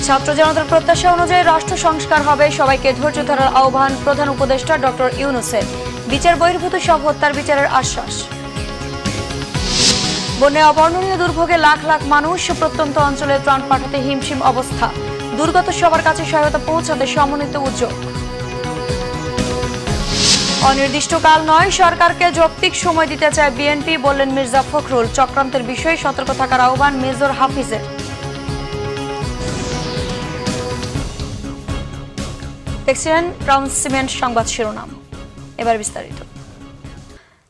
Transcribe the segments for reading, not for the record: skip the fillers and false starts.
ছাত্র জনতার প্রত্যাশা অনুযায়ী রাষ্ট্র সংস্কার হবে, সবাইকে ধৈর্য ধরার আহ্বান প্রধান উপদেষ্টা ডক্টর ইউনূসের। বিচার বহির্ভূত সব হত্যার বিচারের আশ্বাস। বন্যায় অবর্ণনীয় দুর্ভোগে লাখ লাখ মানুষ, প্রত্যন্ত অঞ্চলে ত্রাণ পাঠাতে হিমশিম অবস্থা। দুর্গত সবার কাছে সহায়তা পৌঁছাতে সমন্বিত উদ্যোগ। অনির্দিষ্টকাল নয়, সরকারকে যৌক্তিক সময় দিতে চায় বিএনপি, বললেন মির্জা ফখরুল। চক্রান্তের বিষয়ে সতর্ক থাকার আহ্বান মেজর হাফিজের। দেখছিলেন ক্রাউন সিমেন্ট সংবাদ শিরোনাম, এবার বিস্তারিত।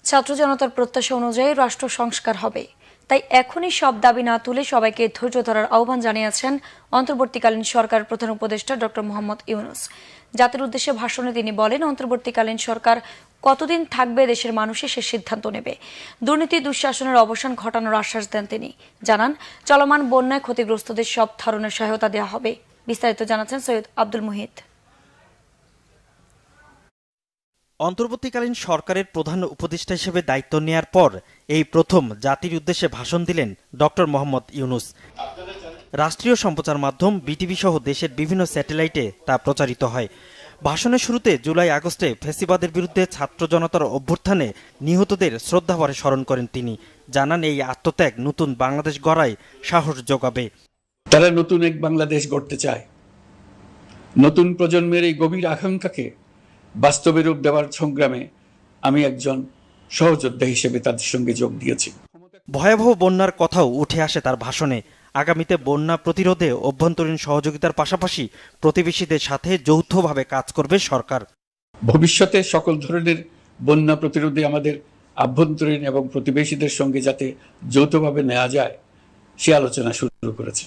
ছাত্র জনতার প্রত্যাশা অনুযায়ী রাষ্ট্র সংস্কার হবে, তাই এখনই সব দাবি না তুলে সবাইকে ধৈর্য ধরার আহ্বান জানিয়েছেন অন্তর্বর্তীকালীন সরকারের প্রধান উপদেষ্টা ডক্টর মোহাম্মদ ইউনূস। জাতির উদ্দেশ্যে ভাষণে তিনি বলেন, অন্তর্বর্তীকালীন সরকার কতদিন থাকবে দেশের মানুষই সে সিদ্ধান্ত নেবে। দুর্নীতি দুঃশাসনের অবসান ঘটানোর আশ্বাস দেন তিনি। জানান, চলমান বন্যায় ক্ষতিগ্রস্তদের সব ধরনের সহায়তা দেওয়া হবে। বিস্তারিত জানাচ্ছেন সৈয়দ আব্দুল মুহিত। অন্তর্বর্তীকালীন সরকারের প্রধান উপদেষ্টা হিসেবে দায়িত্ব নেয়ার পর এই প্রথম জাতির উদ্দেশ্যে ভাষণ দিলেন ডক্টর মোহাম্মদ ইউনূস। রাষ্ট্রীয় সম্প্রচার মাধ্যম বিটিভি সহ দেশের বিভিন্ন স্যাটেলাইটে তা প্রচারিত হয়। ভাষণের শুরুতে জুলাই আগস্টে ফ্যাসিবাদের বিরুদ্ধে ছাত্র জনতার অভ্যুত্থানে নিহতদের শ্রদ্ধাভরে স্মরণ করেন তিনি। জানান, এই আত্মত্যাগ নতুন বাংলাদেশ গড়ায় সাহস যোগাবে। তারা নতুন এক বাংলাদেশ গড়তে চায়। নতুন প্রজন্মের এই গভীর আকাঙ্ক্ষাকে বাস্তবে রূপ দেওয়ার সংগ্রামে আমি একজন সহযোদ্ধা হিসেবে তাদের সঙ্গে যোগ দিয়েছি। ভয়াবহ বন্যার কথাও উঠে আসে তার ভাষণে। আগামীতে বন্যা প্রতিরোধে অভ্যন্তরীণ সহযোগিতার পাশাপাশি প্রতিবেশীদের সাথে যৌথভাবে কাজ করবে সরকার। ভবিষ্যতে সকল ধরনের বন্যা প্রতিরোধে আমাদের আভ্যন্তরীণ এবং প্রতিবেশীদের সঙ্গে যাতে যৌথভাবে নেওয়া যায় সে আলোচনা শুরু করেছে।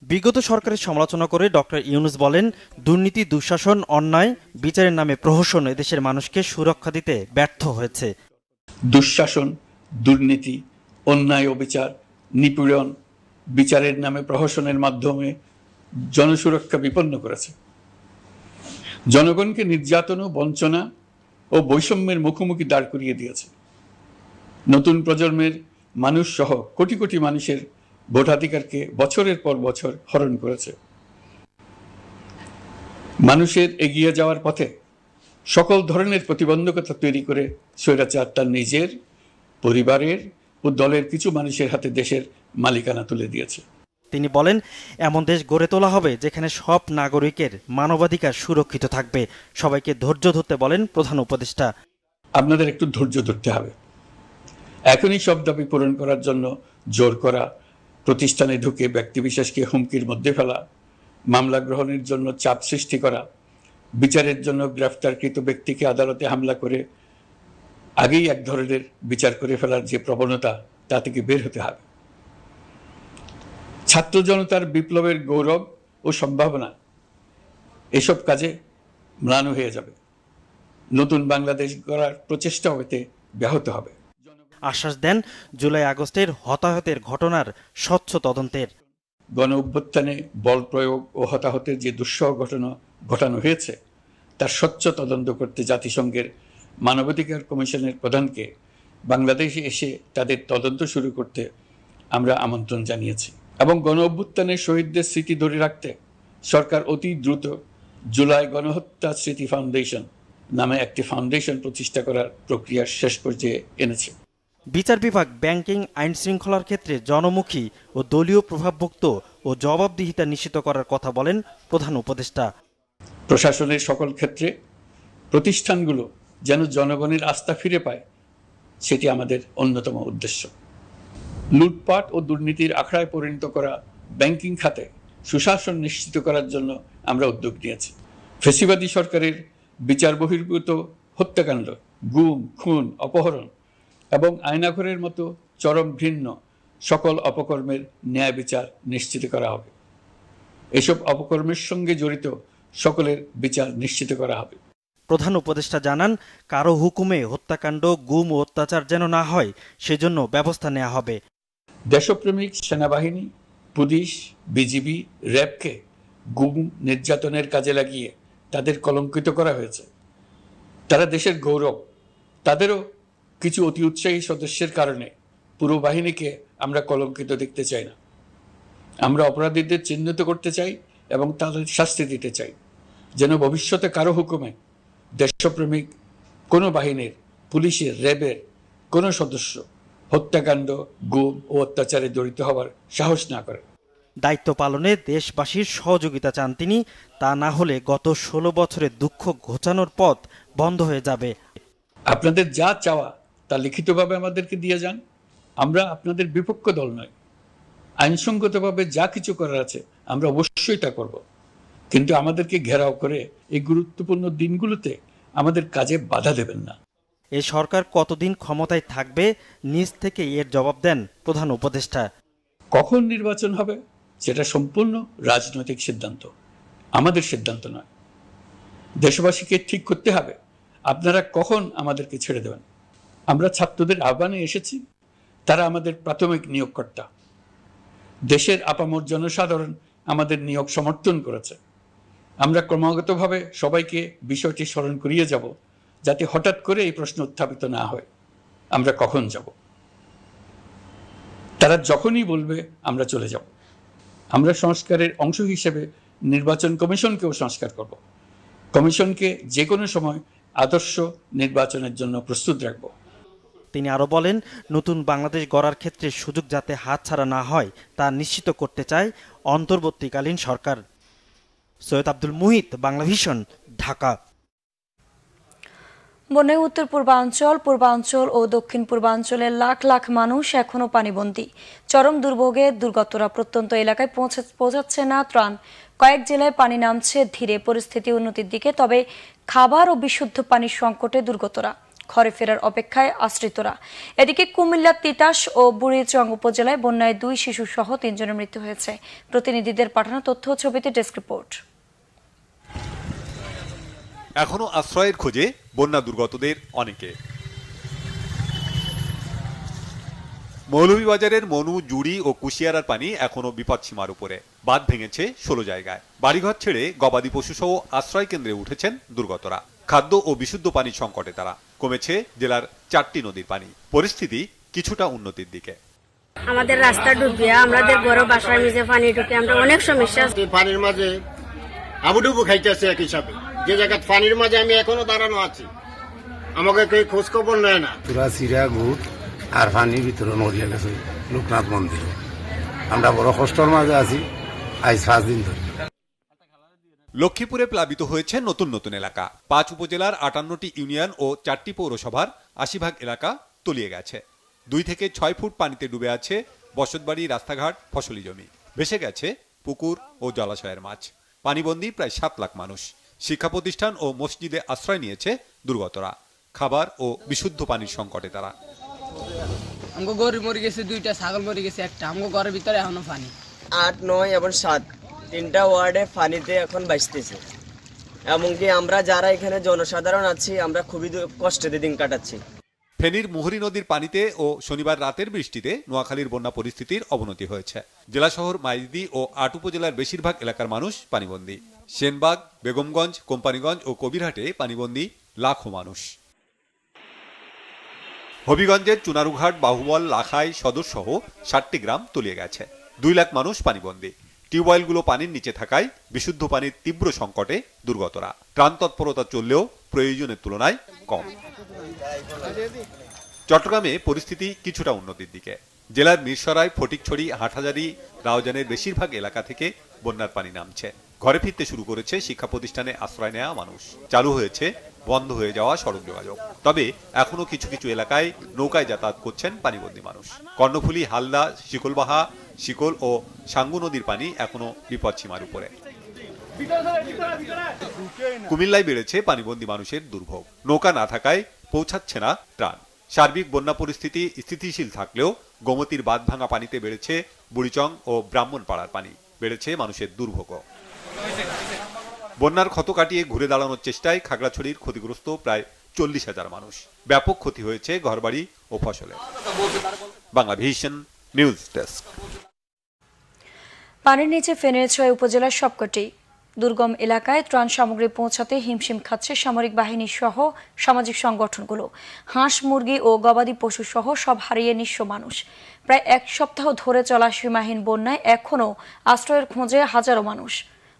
বিগত সরকারের সমালোচনা করে ডক্টর ইউনূস বলেন, দুর্নীতি দুঃশাসন অন্যায় বিচারের নামে প্রহসন এদেশের মানুষকে সুরক্ষা দিতে ব্যর্থ হয়েছে। দুঃশাসন, দুর্নীতি, অন্যায়, অবিচার, নিপীড়ন বিচারের নামে প্রহসনের মাধ্যমে জনসুরক্ষা বিপন্ন করেছে। জনগণকে নির্যাতন ও বঞ্চনা ও বৈষম্যের মুখোমুখি দাঁড় করিয়ে দিয়েছে। নতুন প্রজন্মের মানুষ সহ কোটি কোটি মানুষের ভোটাধিকারকে বছরের পর বছর হরণ করেছে। মানুষের এগিয়ে যাওয়ার পথে সকল ধরনের প্রতিবন্ধকতা তৈরি করে স্বৈরাচার তার নিজের, পরিবারের ও দলের কিছু মানুষের হাতে দেশের মালিকানা তুলে দিয়েছে। তিনি বলেন, এমন দেশ গড়ে তোলা হবে যেখানে সব নাগরিকের মানবাধিকার সুরক্ষিত থাকবে। সবাইকে ধৈর্য ধরতে বলেন প্রধান উপদেষ্টা। আপনাদের একটু ধৈর্য ধরতে হবে। এখনই সব দাবি পূরণ করার জন্য জোর করা, প্রতিষ্ঠানে ঢুকে ব্যক্তিবিশেষকে হুমকির মধ্যে ফেলা, মামলা গ্রহণের জন্য চাপ সৃষ্টি করা, বিচারের জন্য গ্রেফতারকৃত ব্যক্তিকে আদালতে হামলা করে আগেই এক ধরনের বিচার করে ফেলার যে প্রবণতা, তা থেকে বের হতে হবে। ছাত্র জনতার বিপ্লবের গৌরব ও সম্ভাবনা এসব কাজে ম্লান হয়ে যাবে। নতুন বাংলাদেশ গড়ার প্রচেষ্টা হতে ব্যাহত হবে। আশ্বাস দেন জুলাই আগস্টের হতাহতের ঘটনার স্বচ্ছ তদন্তের। গণ অভ্যুত্থানে বল প্রয়োগ ও হতাহতের যে দুঃসহ ঘটনা ঘটানো হয়েছে তার স্বচ্ছ তদন্ত করতে জাতিসংঘের মানবাধিকার কমিশনের প্রধানকে বাংলাদেশে এসে তাদের তদন্ত শুরু করতে আমরা আমন্ত্রণ জানিয়েছি। এবং গণ অভ্যুত্থানের শহীদদের স্মৃতি ধরে রাখতে সরকার অতি দ্রুত জুলাই গণহত্যা স্মৃতি ফাউন্ডেশন নামে একটি ফাউন্ডেশন প্রতিষ্ঠা করার প্রক্রিয়ার শেষ পর্যায়ে এনেছে। বিচার বিভাগ ব্যাংকিং আইন শৃঙ্খলার ক্ষেত্রে জনমুখী ও দলীয় প্রভাবমুক্ত ও জবাবদিহিতা নিশ্চিত করার কথা বলেন প্রধান উপদেষ্টা। প্রশাসনের সকল ক্ষেত্রে প্রতিষ্ঠানগুলো যেন জনগণের আস্থা ফিরে পায়, সেটি আমাদের অন্যতম উদ্দেশ্য। লুটপাট ও দুর্নীতির আখড়ায় পরিণত করা ব্যাংকিং খাতে সুশাসন নিশ্চিত করার জন্য আমরা উদ্যোগ নিয়েছি। ফ্যাসিবাদী সরকারের বিচার বহির্ভূত হত্যাকাণ্ড, গুম, খুন, অপহরণ এবং আয়নাঘরের মতো চরম ঘৃণ্য সকল অপকর্মের ন্যায় বিচার নিশ্চিত করা হবে। এসব অপকর্মের সঙ্গে জড়িত সকলের বিচার নিশ্চিত করা হবে। প্রধান উপদেষ্টা জানান, কারো হুকুমে হত্যাকাণ্ড, গুম ও অত্যাচার যেন না হয় সেজন্য ব্যবস্থা নেওয়া হবে। দেশপ্রেমিক সেনাবাহিনী, পুলিশ, বিজিবি, র্যাবকে গুম নির্যাতনের কাজে লাগিয়ে তাদের কলঙ্কিত করা হয়েছে। তারা দেশের গৌরব। তাদেরও কিছু অতি উৎসাহী সদস্যের কারণে পুরো বাহিনীকে আমরা কলঙ্কিত দেখতে চাই না। আমরা অপরাধীদের চিহ্নিত করতে চাই এবং তাদের শাস্তি দিতে চাই, যেন ভবিষ্যতে কারো হুকুমে দেশপ্রেমিক কোনো বাহিনীর, পুলিশের, র্যাবের কোনো সদস্য হত্যাকাণ্ড, গুম ও অত্যাচারে জড়িত হওয়ার সাহস না করে। দায়িত্ব পালনে দেশবাসীর সহযোগিতা চান তিনি। তা না হলে গত 16 বছরের দুঃখ ঘোচানোর পথ বন্ধ হয়ে যাবে। আপনাদের যা চাওয়া তা লিখিতভাবে আমাদেরকে দিয়ে যান। আমরা আপনাদের বিপক্ষ দল নয়। আইনসঙ্গতভাবে যা কিছু করার আছে আমরা অবশ্যই তা করব, কিন্তু আমাদেরকে ঘেরাও করে এই গুরুত্বপূর্ণ দিনগুলোতে আমাদের কাজে বাধা দেবেন না। এই সরকার কতদিন ক্ষমতায় থাকবে, নিজ থেকে এর জবাব দেন প্রধান উপদেষ্টা। কখন নির্বাচন হবে সেটা সম্পূর্ণ রাজনৈতিক সিদ্ধান্ত, আমাদের সিদ্ধান্ত নয়। দেশবাসীকে ঠিক করতে হবে আপনারা কখন আমাদেরকে ছেড়ে দেবেন। আমরা ছাত্রদের আহ্বানে এসেছি, তারা আমাদের প্রাথমিক নিয়োগকর্তা। দেশের আপামর জনসাধারণ আমাদের নিয়োগ সমর্থন করেছে। আমরা ক্রমাগতভাবে সবাইকে বিষয়টি স্মরণ করিয়ে যাব, যাতে হঠাৎ করে এই প্রশ্ন উত্থাপিত না হয় আমরা কখন যাব। তারা যখনই বলবে আমরা চলে যাব। আমরা সংস্কারের অংশ হিসেবে নির্বাচন কমিশনকেও সংস্কার করব। কমিশনকে যে কোনো সময় আদর্শ নির্বাচনের জন্য প্রস্তুত রাখব। তিনি আরো বলেন, নতুন বাংলাদেশ গড়ার ক্ষেত্রে সুযোগ যাতে হাতছাড়া না হয় তা নিশ্চিত করতে চায় অন্তর্বর্তীকালীন সরকার। সৈয়দ আব্দুল মুহিত, বাংলাভিশন, ঢাকা। বন্যায় উত্তর পূর্বাঞ্চল ও দক্ষিণ পূর্বাঞ্চলের লাখ লাখ মানুষ এখনো পানিবন্দী। চরম দুর্ভোগে দুর্গতরা প্রত্যন্ত এলাকায় পৌঁছাচ্ছে না ত্রাণ। কয়েক জেলায় পানি নামছে ধীরে, পরিস্থিতি উন্নতির দিকে। তবে খাবার ও বিশুদ্ধ পানির সংকটে দুর্গতরা, ঘরে ফেরার অপেক্ষায় আশ্রিতরা। এদিকে কুমিল্লার তিতাস ও বুড়িচং উপজেলায় বন্যায় 2 শিশু সহ 3 জনের মৃত্যু হয়েছে। প্রতিনিধিদের পাঠানো তথ্য ও ছবিতে ডেস্ক রিপোর্ট। এখনো আশ্রয়ের খোঁজে বন্যা দুর্গতদের অনেকে। মৌলভীবাজারের মনু, জুড়ি ও কুশিয়ারার পানি এখনো বিপদসীমার উপরে। বাঁধ ভেঙেছে 16 জায়গায়। বাড়িঘর ছেড়ে গবাদি পশু সহ আশ্রয় কেন্দ্রে উঠেছেন দুর্গতরা। খাদ্য ও বিশুদ্ধ পানির সংকটে তারা। কমেছে জেলার 4টি নদীর পানি। পরিস্থিতি কিছুটা উন্নতির দিকে। আমাদের রাস্তা ডুবে, আমাদের বড় বাসার নিচে পানি ঢুকে, আমরা অনেক সমস্যা। পানির মাঝে আবুডুবু খাইতেছে এক হিসাবে। যে জায়গা পানির মাঝে আমি এখনো দাঁড়ানো আছি, আমাকে কেউ খোঁজ খবর নেয় না। পুরা সিরা গুট আর পানির ভিতরে নড়িয়ে গেছে লোকনাথ মন্দিরে। আমরা বড় কষ্টর মাঝে আছি আজ 5 দিন ধরে। লক্ষ্মীপুরে প্লাবিত হয়েছে নতুন নতুন এলাকা। 5 উপজেলার 58টি ইউনিয়ন ও 4টি পৌরসভার 80% এলাকা তলিয়ে গেছে। 2 থেকে 6 ফুট পানিতে ডুবে আছে বসতবাড়ি, রাস্তাঘাট, ফসলি জমি। ভেসে গেছে পুকুর ও জলাশয়ের মাছ। পানিবন্দী প্রায় 7 লাখ মানুষ। শিক্ষা প্রতিষ্ঠান ও মসজিদে আশ্রয় নিয়েছে দুর্গতরা। খাবার ও বিশুদ্ধ পানির সংকটে তারা। আমগো গরু মরে গেছে, 2টা ছাগল মরে গেছে, একটা আমগো ঘরের ভিতরে এখনো পানি। 8, 9 এবং 7 3টা ওয়ার্ডে পানিতে এখন বাঁচতেছে। এমনকি আমরা যারা এখানে জনসাধারণ আছি, আমরা খুবই কষ্টে দিন কাটাচ্ছি। ফেনীর মুহুরী নদীর পানিতে ও শনিবার রাতের বৃষ্টিতে নোয়াখালীর বন্যা পরিস্থিতির অবনতি হয়েছে। জেলা শহর মাইজদি ও 8 উপজেলার বেশিরভাগ এলাকার মানুষ পানিবন্দী। সেনবাগ, বেগমগঞ্জ, কোম্পানিগঞ্জ ও কবিরহাটে পানিবন্দী লাখো মানুষ। হবিগঞ্জের চুনারুঘাট, বাহুবল, লাখাই, সদর সহ 60টি গ্রাম তলিয়ে গেছে। 2 লাখ মানুষ পানিবন্দী। টিউবওয়েলগুলো পানির নিচে থাকায় বিশুদ্ধ পানির তীব্র সংকটে দুর্গতরা। ত্রাণ তৎপরতা চললেও প্রয়োজনের তুলনায় কম। চট্টগ্রামে পরিস্থিতি কিছুটা উন্নতির দিকে। জেলার মিরসরাই, ফটিকছড়ি, হাটহাজারী, রাউজানের বেশিরভাগ এলাকা থেকে বন্যার পানি নামছে। ঘরে ফিরতে শুরু করেছে শিক্ষা প্রতিষ্ঠানে আশ্রয় নেওয়া মানুষ। চালু হয়েছে বন্ধ হয়ে যাওয়া সড়ক যোগাযোগ। তবে এখনো কিছু কিছু এলাকায় নৌকায় যাতায়াত করছেন পানিবন্দী মানুষ। কর্ণফুলী, হালদা, শিকলবাহা, শিকল ও সাঙ্গু নদীর পানি এখনো বিপদসীমার উপরে। কুমিল্লায় বেড়েছে পানিবন্দী মানুষের দুর্ভোগ। নৌকা না থাকায় পৌঁছাচ্ছে না ত্রাণ। সার্বিক বন্যা পরিস্থিতি স্থিতিশীল থাকলেও গোমতীর বাঁধ ভাঙা পানিতে বেড়েছে বুড়িচং ও ব্রাহ্মণপাড়ার পানি। বেড়েছে মানুষের দুর্ভোগ। বন্যার ক্ষত কাটিয়ে ঘুরে দাঁড়ানোর চেষ্টায় খাগড়াছড়ির ক্ষতিগ্রস্ত প্রায় 40,000 মানুষ। ব্যাপক ক্ষতি হয়েছে ঘরবাড়ি ও ফসলের। Banglavision news desk. পানির নিচে ফেনীর 6 উপজেলার সবকটি দুর্গম এলাকায় ত্রাণ সামগ্রী পৌঁছাতে হিমশিম খাচ্ছে সামরিক বাহিনী সহ সামাজিক সংগঠনগুলো। হাঁস, মুরগি ও গবাদি পশু সহ সব হারিয়ে নিঃস্ব মানুষ। প্রায় 1 সপ্তাহ ধরে চলা সীমাহীন বন্যায় এখনও আশ্রয়ের খোঁজে হাজারো মানুষ।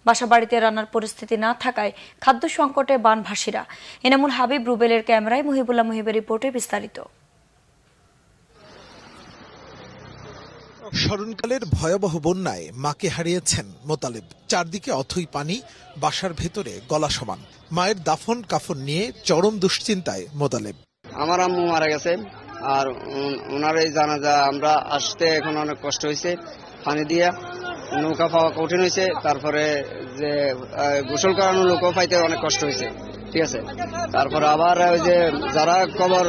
বাসাবাড়িতে রান্নার পরিস্থিতি না থাকায় খাদ্য সংকটে বানভাসীরা। এনামুল হাবিব রুবেলের ক্যামেরায় মুহিবুল্লাহ মুহিবের রিপোর্টে বিস্তারিত। স্মরণকালের ভয়াবহ বন্যায় মাকে হারিয়েছেন মোতালেব। চারদিকে অথই পানি, বাসার ভেতরে গলা সমান। মায়ের দাফন কাফন নিয়ে চরম দুশ্চিন্তায় মোতালেব। আমার আম্মু মারা গেছে, আর ওনার এই জানাজা আমরা আসতে এখন অনেক কষ্ট হয়েছে। পানি দিয়া নৌকা পাওয়া কঠিন হয়েছে, তারপরে যে গোসল করানোর নৌকা পাইতে অনেক কষ্ট হয়েছে, ঠিক আছে। তারপরে আবার ওই যে যারা কবর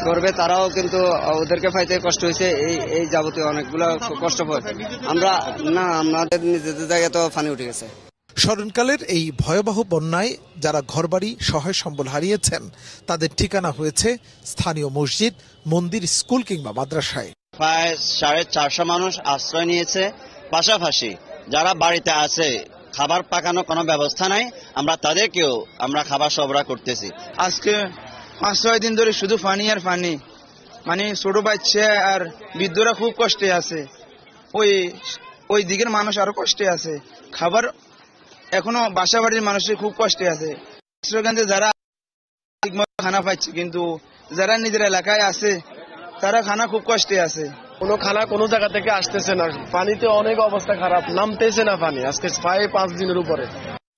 করবে তারাও কিন্তু ওদেরকে পাইতে কষ্ট হয়েছে। এই যাবতীয় অনেকগুলো কষ্ট পায় আমরা না, আমাদের নিজেদের জায়গায় তো পানি উঠে গেছে। স্মরণকালের এই ভয়াবহ বন্যায় যারা ঘরবাড়ি সহায় সম্বল হারিয়েছেন তাদের ঠিকানা হয়েছে স্থানীয় মসজিদ, মন্দির, স্কুল কিংবা মাদ্রাসায়। প্রায় 450 মানুষ আশ্রয় নিয়েছে। পাশাপাশি যারা বাড়িতে আছে, খাবার পাকানো কোনো ব্যবস্থা নাই, আমরা তাদেরকেও আমরা খাবার সরবরাহ করতেছি। আজকে 5-6 দিন ধরে শুধু পানি আর পানি, মানে ছোট বাচ্চা আর বৃদ্ধরা খুব কষ্টে আছে। ওই দিকের মানুষ আরো কষ্টে আছে। খাবার এখনো বাসা বাড়ির মানুষের খুব কষ্টে আছে। যারা খানা পাচ্ছে, কিন্তু যারা নিজের এলাকায় আছে তারা খানা খুব কষ্টে আছে। কোনো খানা কোনো জায়গা থেকে আসতেছে না, পানিতে অনেক অবস্থা খারাপ, নামতেছে না পানি আজকে 5 দিনের উপরে।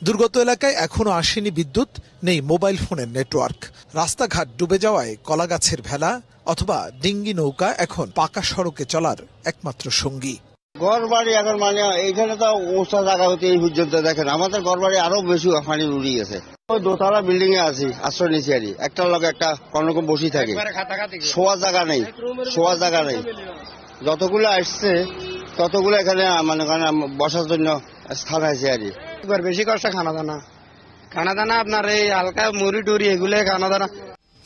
দুর্গত এলাকায় এখনো আসেনি বিদ্যুৎ, নেই মোবাইল ফোনের নেটওয়ার্ক। রাস্তাঘাট ডুবে যাওয়ায় কলাগাছের ভেলা অথবা ডিঙ্গি নৌকা এখন পাকা সড়কে চলার একমাত্র সঙ্গী। ঘর বাড়ি এখন মানে এইখানে তো উঁচা জায়গা হতে এই পর্যন্ত দেখেন, আমাদের ঘর বাড়ি আরো বেশি পানি উড়িয়ে গেছে। ওই দোতলা বিল্ডিং এ আছি, আশ্রয় নিচ্ছি আর একটার লগে একটা কোনরকম বসি থাকে, শোয়ার জায়গা নেই। যতগুলো আসছে ততগুলো এখানে মানে বসার জন্য স্থান আছে আর বেশি কষ্ট খানা দানা আপনার এই হালকা মুড়ি টুরি এগুলো খানা দানা।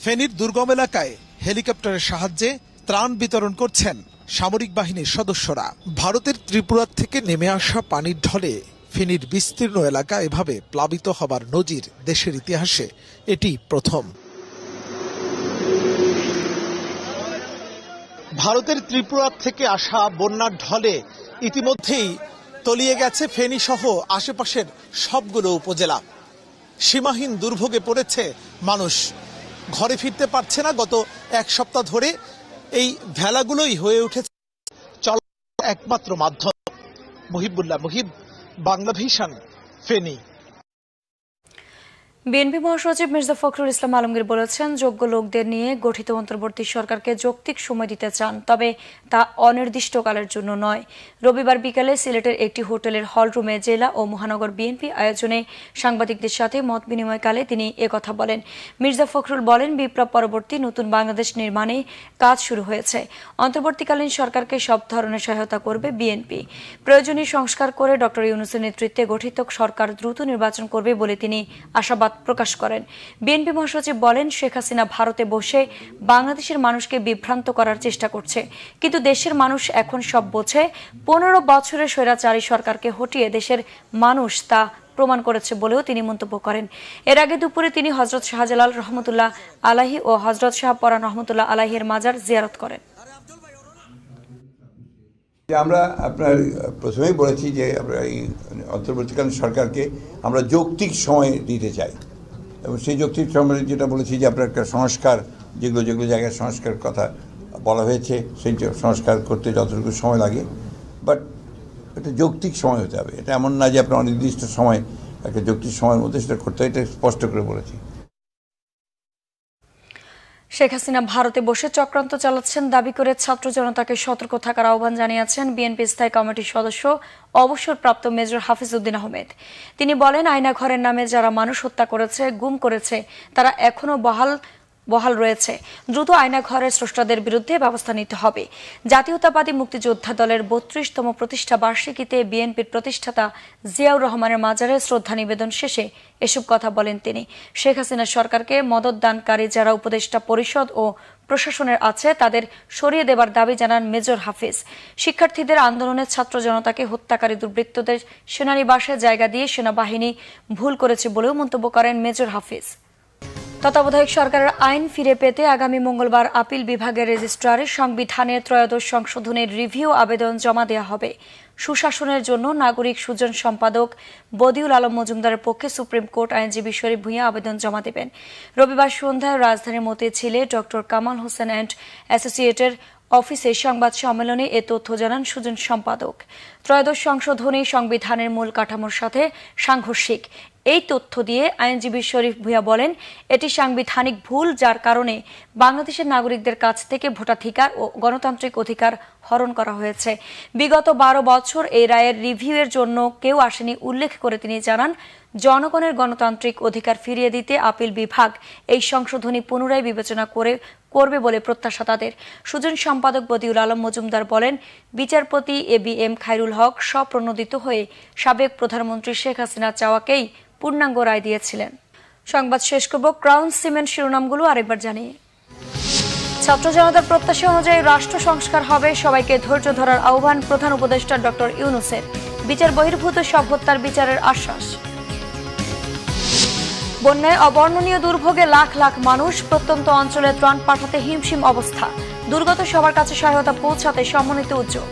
ফেনীর দুর্গম এলাকায় হেলিকপ্টারের সাহায্যে ত্রাণ বিতরণ করছেন সামরিক বাহিনীর সদস্যরা। ভারতের ত্রিপুরা থেকে নেমে আসা পানির ঢলে ফেনীর বিস্তীর্ণ এলাকা এভাবে প্লাবিত হবার নজির দেশের ইতিহাসে এটি প্রথম। ভারতের ত্রিপুরা থেকে আসা বন্যার ঢলে ইতিমধ্যেই তলিয়ে গেছে ফেনী সহ আশেপাশের সবগুলো উপজেলা। সীমাহীন দুর্ভোগে পড়েছে মানুষ, ঘরে ফিরতে পারছে না। গত 1 সপ্তাহ ধরে এই ভেলাগুলোই হয়ে উঠেছে চলার একমাত্র মাধ্যম। মুহিবুল্লাহ মুহিব, বাংলা ভিশন, ফেনী। বিএনপি মহাসচিব মির্জা ফখরুল ইসলাম আলমগীর বলেছেন, যোগ্য লোকদের নিয়ে গঠিত অন্তর্বর্তী সরকারকে যৌক্তিক সময় দিতে চান, তবে তা অনির্দিষ্টকালের জন্য নয়। রবিবার বিকালে সিলেটের একটি হোটেলের হলরুমে জেলা ও মহানগর বিএনপি আয়োজনে সাংবাদিকদের সাথে মত বিনিময়কালে তিনি একথা বলেন। মির্জা ফখরুল বলেন, বিপ্লব পরবর্তী নতুন বাংলাদেশ নির্মাণে কাজ শুরু হয়েছে। অন্তর্বর্তীকালীন সরকারকে সব ধরনের সহায়তা করবে বিএনপি। প্রয়োজনীয় সংস্কার করে ডক্টর ইউনূসের নেতৃত্বে গঠিত সরকার দ্রুত নির্বাচন করবে বলে তিনি আশাবাদ প্রকাশ করেন। বিএনপি মহাসচিব বলেন, শেখ হাসিনা ভারতে বসে বাংলাদেশের মানুষকে বিভ্রান্ত করার চেষ্টা করছে, কিন্তু দেশের মানুষ এখন সব বোঝে। 15 বছরের স্বৈরাচারী সরকারকে হটিয়ে দেশের মানুষ তা প্রমাণ করেছে বলেও তিনি মন্তব্য করেন। এর আগে দুপুরে তিনি হযরত শাহজালাল রহমতুল্লাহ আলাইহি ও হযরত শাহ পরান রহমতুল্লাহ আলাইহির মাজার জিয়ারত করেন। আমরা আপনার প্রথমেই বলেছি যে আমরা এই অন্তর্বর্তীকালীন সরকারকে আমরা যৌক্তিক সময় দিতে চাই, এবং সেই যৌক্তিক সময় যেটা বলেছি যে আপনার একটা সংস্কার, যেগুলো জায়গায় সংস্কার কথা বলা হয়েছে, সেই সংস্কার করতে যতটুকু সময় লাগে, বাট একটা যৌক্তিক সময় হতে হবে। এটা এমন না যে আপনার অনির্দিষ্ট সময়, একটা যৌক্তিক সময়ের মধ্যে সেটা করতে হয়, এটা স্পষ্ট করে বলেছি। শেখ হাসিনা ভারতে বসে চক্রান্ত চালাচ্ছেন দাবি করে ছাত্র জনতাকে সতর্ক থাকার আহ্বান জানিয়েছেন বিএনপি স্থায়ী কমিটির সদস্য অবসরপ্রাপ্ত মেজর হাফিজ উদ্দিন আহমেদ। তিনি বলেন, আয়না ঘরের নামে যারা মানুষ হত্যা করেছে, গুম করেছে, তারা এখনো বহাল রয়েছে। দ্রুত আয়না ঘরের স্রষ্টাদের বিরুদ্ধে ব্যবস্থা নিতে হবে। জাতীয়তাবাদী মুক্তিযোদ্ধা দলের 32তম প্রতিষ্ঠা বার্ষিকীতে বিএনপির প্রতিষ্ঠাতা জিয়াউর রহমানের মাজারে শ্রদ্ধা নিবেদন শেষে এসব কথা বলেন তিনি। শেখ হাসিনা সরকারকে মদত দানকারী যারা উপদেষ্টা পরিষদ ও প্রশাসনের আছে তাদের সরিয়ে দেবার দাবি জানান মেজর হাফিজ। শিক্ষার্থীদের আন্দোলনে ছাত্র জনতাকে হত্যাকারী দুর্বৃত্তদের সেনানিবাসে জায়গা দিয়ে সেনাবাহিনী ভুল করেছে বলেও মন্তব্য করেন মেজর হাফিজ। তত্ত্বাবধায়ক সরকারের আইন ফিরে পেতে আগামী মঙ্গলবার আপিল বিভাগের রেজিস্ট্রারে সংবিধানের 13 সংশোধনের রিভিউ আবেদন জমা দেওয়া হবে। সুশাসনের জন্য নাগরিক সুজন সম্পাদক বদিউল আলম মজুমদারের পক্ষে সুপ্রিম কোর্ট আইনজীবী শরীফ ভূঁইয়া আবেদন জমা দেবেন। রবিবার সন্ধ্যায় রাজধানীর মতিঝিলে ডক্টর কামাল হোসেন অ্যান্ড অ্যাসোসিয়েটের অফিসে সংবাদ সম্মেলনে এ তথ্য জানান সুজন সম্পাদক। ত্রয়োদশ সংশোধনী সংবিধানের মূল কাঠামোর সাথে সাংঘর্ষিক। এই তথ্য দিয়ে আইনজীবী শরীফ ভূঁইয়া বলেন, এটি সাংবিধানিক ভুল, যার কারণে বাংলাদেশের নাগরিকদের কাছ থেকে ভোটাধিকার ও গণতান্ত্রিক অধিকার হরণ করা হয়েছে। বিগত 12 বছর এই রায়ের রিভিউয়ের জন্য কেউ আসেনি উল্লেখ করে তিনি জানান, জনগণের গণতান্ত্রিক অধিকার ফিরিয়ে দিতে আপিল বিভাগ এই সংশোধনী পুনরায় বিবেচনা করবে বলে প্রত্যাশা তাদের। সুজন সম্পাদক বদিউল আলম মজুমদার বলেন, বিচারপতি ABM খায়রুল হক স্বপ্রণোদিত হয়ে সাবেক প্রধানমন্ত্রী শেখ হাসিনার চাওয়াকেই পূর্ণাঙ্গ রায় দিয়েছিলেন। সংবাদ শেষ করব ক্রাউন সিমেন্ট শিরোনামগুলো আরেকবার জানিয়ে। ছাত্র জনতার প্রত্যাশা অনুযায়ী রাষ্ট্র সংস্কার হবে, সবাইকে ধৈর্য ধরার আহ্বান প্রধান উপদেষ্টা ডক্টর ইউনূসের। বিচার বহির্ভূত সব হত্যার বিচারের আশ্বাস। বন্যায় অবর্ণনীয় দুর্ভোগে লাখ লাখ মানুষ, প্রত্যন্ত অঞ্চলে ত্রাণ পাঠাতে হিমশিম অবস্থা। দুর্গত সবার কাছে সহায়তা পৌঁছাতে সমন্বিত উদ্যোগ।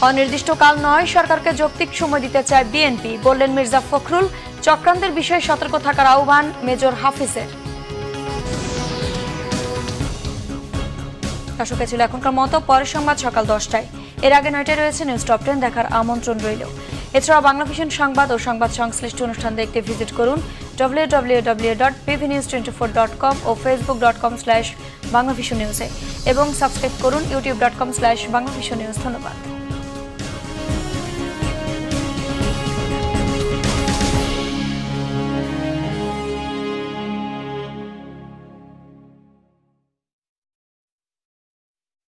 অনির্দিষ্টকাল নয়, সরকারকে যৌক্তিক সময় দিতে চায় বিএনপি, বললেন মির্জা ফখরুল। চক্রান্তের বিষয়ে সতর্ক থাকার আহ্বান মেজর হাফিজের। দর্শক, ছিল এখনকার মতো, পরের সংবাদ সকাল 10টায়। এর আগে 9টায় রয়েছে নিউজ টপ 10 দেখার আমন্ত্রণ রইল। এছাড়া বাংলাভিশন সংবাদ ও সংবাদ সংশ্লিষ্ট অনুষ্ঠান দেখতে ভিজিট করুন www.pvnews24.com ও facebook.com/banglavisionnews এবং সাবস্ক্রাইব করুন youtube.com/banglavisionnews। ধন্যবাদ।